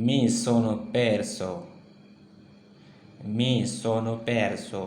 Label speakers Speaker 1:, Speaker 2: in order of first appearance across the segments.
Speaker 1: Mi sono perso، mi sono perso،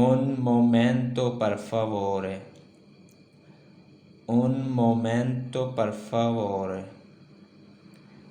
Speaker 1: Un momento per favore، un momento per favore،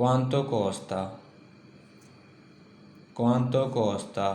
Speaker 1: Quanto costa، quanto costa،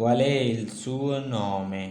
Speaker 1: Qual è il suo nome،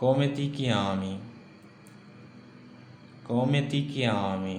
Speaker 1: Come ti chiami، come ti chiami،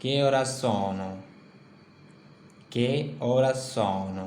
Speaker 1: Che ora sono، che ora sono،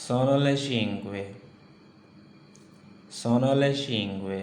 Speaker 1: Sono le cinque، sono le cinque،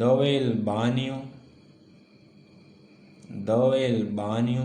Speaker 1: Dove il bagno، dove il bagno،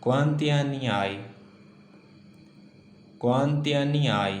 Speaker 1: Quanti anni hai، quanti anni hai،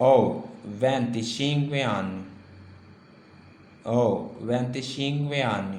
Speaker 1: Ho 25 anni، ho 25 anni،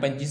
Speaker 1: 25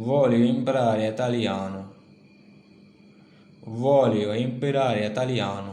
Speaker 1: Voglio imparare italiano، voglio imparare italiano،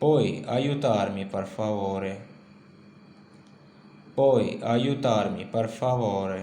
Speaker 1: Puoi aiutarmi per favore، puoi aiutarmi per favore،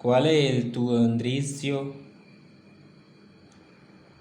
Speaker 1: Qual è il tuo indirizzo،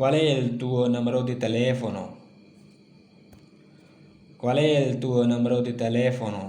Speaker 1: Qual è il tuo numero di telefono، Qual è il tuo numero di telefono،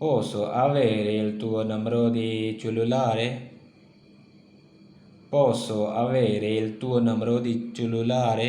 Speaker 1: Posso avere il tuo numero di cellulare، Posso avere il tuo numero di cellulare،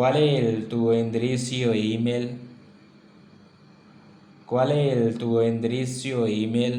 Speaker 1: Qual è il tuo indirizzo email، Qual è il tuo indirizzo email،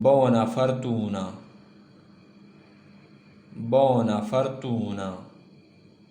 Speaker 1: Buona fortuna، buona fortuna،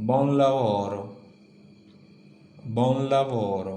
Speaker 1: Buon lavoro، buon lavoro،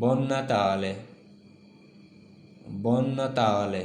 Speaker 1: Buon Natale، buon Natale،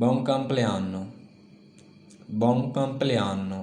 Speaker 1: Buon compleanno، buon compleanno،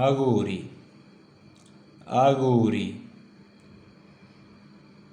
Speaker 1: Auguri، auguri،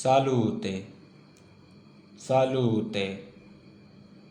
Speaker 1: Salute، salute،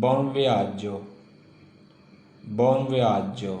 Speaker 1: Buon viaggio، buon viaggio،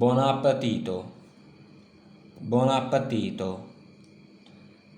Speaker 1: Buon appetito، buon appetito،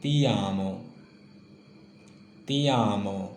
Speaker 1: Ti amo، ti amo،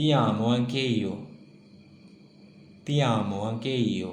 Speaker 1: Ti amo anche io. Ti amo anche io.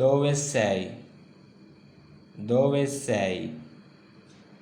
Speaker 1: Dove sei? Dove sei?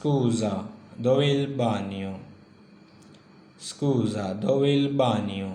Speaker 1: Scusa, dove il bagno? Scusa, dove il bagno?